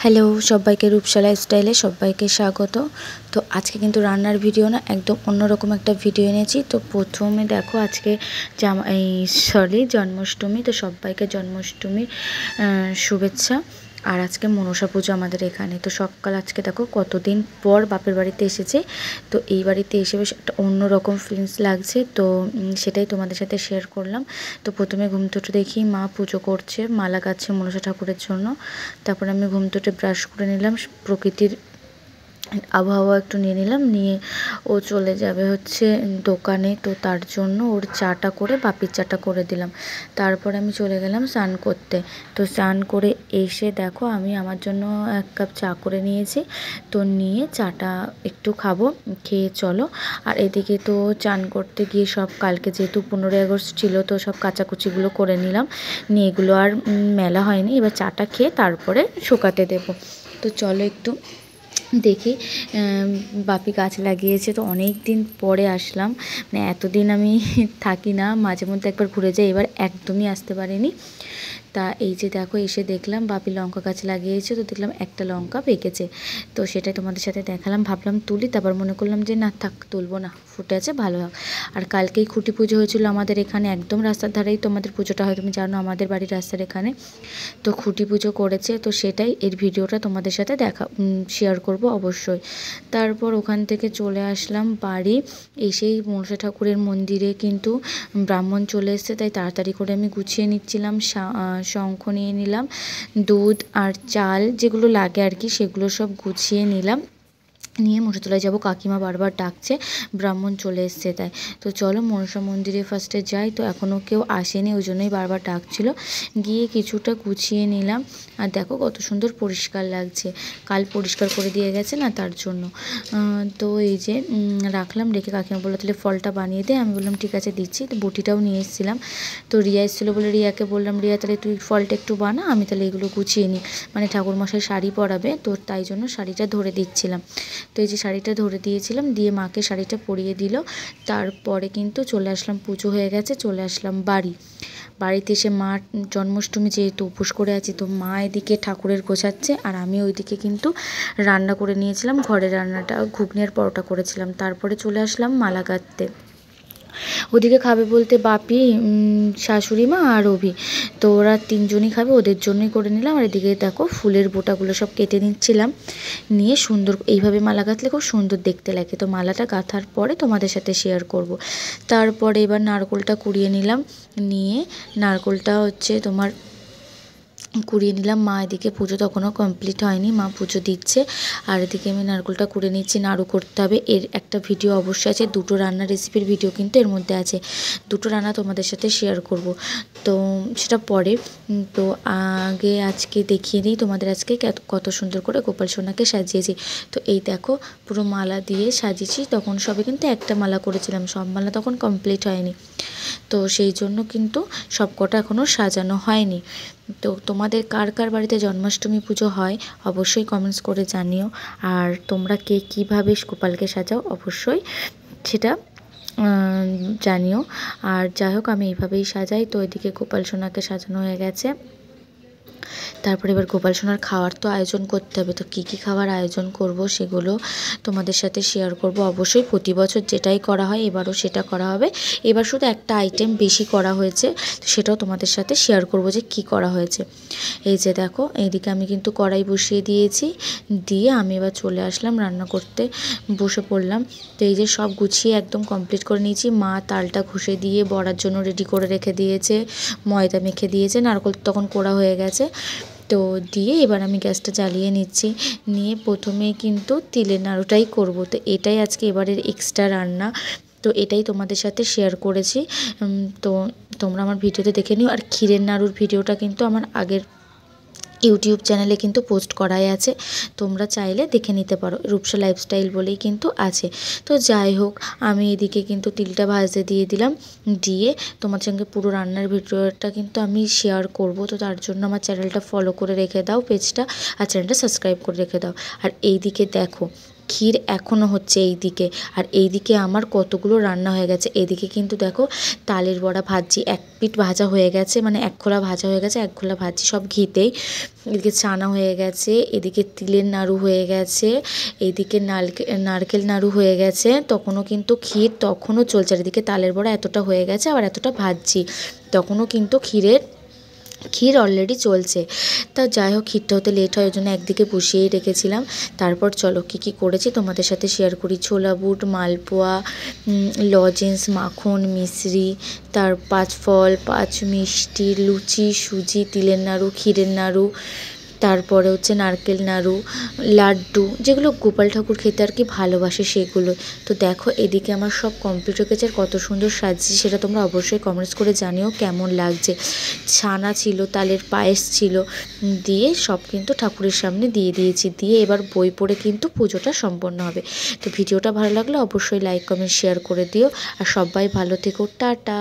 Hello সবাইকে রূপসা লাইফস্টাইলে সবাইকে স্বাগত। তো আজকে কিন্তু রান্নার ভিডিও না, একদম অন্যরকম একটা ভিডিও এনেছি। তো প্রথমে দেখো আজকে জন্মাষ্টমী। তো সবাইকে জন্মাষ্টমীর শুভেচ্ছা। আর আজকে মনসা পুজো আমাদের এখানে। তো সকাল আজকে দেখো কতদিন পর বাপের বাড়িতে এসেছে। তো এই বাড়িতে এসে বেশ একটা অন্যরকম ফিলিংস লাগছে। তো সেটাই তোমাদের সাথে শেয়ার করলাম। তো প্রথমে ঘুম থেকে দেখি মা পুজো করছে, মালা গাচ্ছে মনসা ঠাকুরের জন্য। তারপর আমি ঘুম থেকে ব্রাশ করে নিলাম, প্রকৃতির আবহাওয়া একটু নিয়ে নিলাম, নিয়ে ও চলে যাবে হচ্ছে দোকানে। তো তার জন্য ওর চাটা করে বাপির চাটা করে দিলাম। তারপর আমি চলে গেলাম স্নান করতে। তো স্নান করে এসে দেখো আমি আমার জন্য 1 কাপ চা করে নিয়েছি। তো নিয়ে চাটা একটু খাবো, খেয়ে চলো। আর এদিকে তো চান করতে গিয়ে সব কালকে যেহেতু 15ই আগস্ট ছিল, তো সব কাচাকুচিগুলো করে নিলাম, নিয়ে এগুলো আর মেলা হয়নি। এবার চাটা খেয়ে তারপরে শুকাতে দেবো। তো চলো একটু দেখি। বাপি গাছ লাগিয়েছে, তো অনেক দিন পরে আসলাম। মানে এতদিন আমি থাকি না, মাঝে মধ্যে একবার ঘুরে যাই, এবার একদমই আসতে পারিনি। তা এই যে দেখো এসে দেখলাম বাপি লঙ্কা গাছ লাগিয়েছে। তো দেখলাম একটা লঙ্কা পেকেছে। তো সেটাই তোমাদের সাথে দেখালাম, ভাবলাম তুলি, তারপর মনে করলাম যে না থাক, তুলবো না, ফুটে আছে ভালো হোক। আর কালকেই খুঁটি পুজো হয়েছিল আমাদের এখানে, একদম রাস্তার ধারেই তোমাদের পুজোটা হয়, তুমি জানো আমাদের বাড়ির রাস্তার এখানে। তো খুঁটি পুজো করেছে, তো সেটাই এর ভিডিওটা তোমাদের সাথে শেয়ার করব অবশ্যই। তারপর ওখান থেকে চলে আসলাম বাড়ি। এসেই মনসা ঠাকুরের মন্দিরে কিন্তু ব্রাহ্মণ চলে এসেছে, তাই তাড়াতাড়ি করে আমি গুছিয়ে নিচ্ছিলাম। শঙ্খ নিয়ে নিলাম, দুধ আর চাল যেগুলো লাগে আর কি, সেগুলো সব গুছিয়ে নিলাম। নিয়ে মনসাতলায় যাবো, কাকিমা বারবার ডাকছে, ব্রাহ্মণ চলে এসছে তাই। তো চলো মনসা মন্দিরে ফার্স্টে যাই। তো এখনও কেউ আসেনি, ওই জন্যই বারবার ডাকছিল। গিয়ে কিছুটা গুছিয়ে নিলাম। আর দেখো কত সুন্দর পরিষ্কার লাগছে, কাল পরিষ্কার করে দিয়ে গেছে না, তার জন্য। তো এই যে রাখলাম, রেখে কাকিমা বললো তাহলে ফলটা বানিয়ে দে। আমি বললাম ঠিক আছে দিচ্ছি। তো বটিটাও নিয়ে এসেছিলাম। তো রিয়া এসেছিলো বলে রিয়াকে বললাম, রিয়া তাহলে তুই ফলটা একটু বানা, আমি তাহলে এগুলো গুছিয়ে নিই। মানে ঠাকুরমশাই শাড়ি পরাবে, তো তাই জন্য শাড়িটা ধরে দিচ্ছিলাম। তো এই যে শাড়িটা ধরে দিয়েছিলাম, দিয়ে মাকে শাড়িটা পরিয়ে দিল। তারপরে কিন্তু চলে আসলাম, পুজো হয়ে গেছে, চলে আসলাম বাড়িতে এসে মা জন্মাষ্টমী যেহেতু উপোস করে আছি, তো মা এদিকে ঠাকুরের গোছাচ্ছে, আর আমি ওইদিকে কিন্তু রান্না করে নিয়েছিলাম, ঘরের রান্নাটা ঘুগনি আর পরোটা করেছিলাম। তারপরে চলে আসলাম মালা গাঁথতে। ওদিকে খাবে বলতে বাপি, শাশুড়ি মা আর অভি, তো ওরা 3জনই খাবে, ওদের জন্যই করে নিলাম। আর এদিকে দেখো ফুলের বোটাগুলো সব কেটে নিচ্ছিলাম, নিয়ে সুন্দর এইভাবে মালা গাঁথলে খুব সুন্দর দেখতে লাগে। তো মালাটা গাঁথার পরে তোমাদের সাথে শেয়ার করব। তারপরে এবার নারকেলটা কুড়িয়ে নিলাম, নিয়ে নারকেলটা হচ্ছে তোমার কুড়িয়ে নিলাম। মা এদিকে পুজো তখনও কমপ্লিট হয়নি, মা পুজো দিচ্ছে। আর এদিকে আমি নারকেলটা কুড়ে নিচ্ছি, নাড়ু করতে হবে। এর একটা ভিডিও অবশ্যই আছে, 2টো রান্নার রেসিপির ভিডিও কিন্তু এর মধ্যে আছে, 2টো রান্না তোমাদের সাথে শেয়ার করব। তো সেটা পরে। তো আগে আজকে দেখিয়ে দিই তোমাদের আজকে কত সুন্দর করে গোপাল সোনাকে সাজিয়েছি। তো এই দেখো পুরো মালা দিয়ে সাজিয়েছি। তখন সবে কিন্তু একটা মালা করেছিলাম, সব মালা তখন কমপ্লিট হয়নি, তো সেই জন্য কিন্তু সব কটা এখনও সাজানো হয়নি। তো তোমাদের কার কার বাড়িতে জন্মাষ্টমী পুজো হয় অবশ্যই কমেন্টস করে জানিও। আর তোমরা কে কীভাবে গোপালকে সাজাও অবশ্যই সেটা জানিও। আর যাই হোক আমি এইভাবেই সাজাই। তো এদিকে গোপাল সোনাকে সাজানো হয়ে গেছে। তারপরে এবার গোপাল সোনার খাওয়ার তো আয়োজন করতে হবে। তো কী কী খাওয়ার আয়োজন করব সেগুলো তোমাদের সাথে শেয়ার করব অবশ্যই। প্রতি বছর যেটাই করা হয় এবারও সেটা করা হবে। এবার শুধু একটা আইটেম বেশি করা হয়েছে, তো সেটাও তোমাদের সাথে শেয়ার করব যে কী করা হয়েছে। এই যে দেখো এইদিকে আমি কিন্তু কড়াই বসিয়ে দিয়েছি, দিয়ে আমি এবার চলে আসলাম রান্না করতে, বসে পড়লাম। তো এই যে সব গুছিয়ে একদম কমপ্লিট করে নিয়েছি। মা তালটা ঘষে দিয়ে বড়ার জন্য রেডি করে রেখে দিয়েছে, ময়দা মেখে দিয়েছে, নারকেল তখন কোড়া হয়ে গেছে। তো দিয়ে এবার আমি গ্যাসটা জ্বালিয়ে নিচ্ছি, নিয়ে প্রথমে কিন্তু তিলের নাড়ুটাই করব। তো এটাই আজকে এবারের এক্সট্রা রান্না, তো এটাই তোমাদের সাথে শেয়ার করেছি। তো তোমরা আমার ভিডিওতে দেখে নিও। আর ক্ষীরের নাড়ুর ভিডিওটা কিন্তু আমার আগের ইউটিউব চ্যানেলে কিন্তু পোস্ট করাই আছে, তোমরা চাইলে দেখে নিতে পারো, রূপসা লাইফস্টাইল বলেই কিন্তু আছে। তো যাই হোক আমি এদিকে কিন্তু তিলটা ভাজতে দিয়ে দিলাম, দিয়ে তোমার সঙ্গে পুরো রান্নার ভিডিওটা কিন্তু আমি শেয়ার করব। তো তার জন্য আমার চ্যানেলটা ফলো করে রেখে দাও, পেজটা, আর চ্যানেলটা সাবস্ক্রাইব করে রেখে দাও। আর এই দিকে দেখো ক্ষীর এখনও হচ্ছে এই দিকে। আর এই দিকে আমার কতগুলো রান্না হয়ে গেছে। এদিকে কিন্তু দেখো তালের বড়া ভাজছি, এক পিঠ ভাজা হয়ে গেছে, মানে এক খোলা ভাজা হয়ে গেছে, এক খোলা ভাজছি সব ঘিতেই। এদিকে চানা হয়ে গেছে, এদিকে তিলের নাড়ু হয়ে গেছে, এইদিকে নারকেল নাড়ু হয়ে গেছে। তখনও কিন্তু ক্ষীর তখনও চলছে। আর এদিকে তালের বড়া এতটা হয়ে গেছে, আবার এতটা ভাজছি, তখনও কিন্তু ক্ষীর অলরেডি চলছে। তা যাই হোক, ক্ষীরটা হতে লেট হয়, ওই জন্য একদিকে বসিয়েই রেখেছিলাম। তারপর চলো কী কী করেছি তোমাদের সাথে শেয়ার করি। ছোলা বুট, মালপোয়া, লজেন্স, মাখন, মিশ্রি, তার 5 ফল, 5 মিষ্টি, লুচি, সুজি, তিলের নাড়ু, ক্ষীরের নাড়ু, তারপরে হচ্ছে নারকেল নাড়ু, লাড্ডু, যেগুলো গোপাল ঠাকুর খেতে আর কি ভালোবাসে সেগুলো। তো দেখো এদিকে আমার সব কমপ্লিট হয়ে গেছে। আর কত সুন্দর সাজছি সেটা তোমরা অবশ্যই কমেন্টস করে জানিও কেমন লাগছে। ছানা ছিল, তালের পায়েস ছিল, দিয়ে সব কিন্তু ঠাকুরের সামনে দিয়ে দিয়েছি। দিয়ে এবার বই পড়ে কিন্তু পুজোটা সম্পন্ন হবে। তো ভিডিওটা ভালো লাগলে অবশ্যই লাইক কমেন্ট শেয়ার করে দিও। আর সবাই ভালো থেকো, টাটা।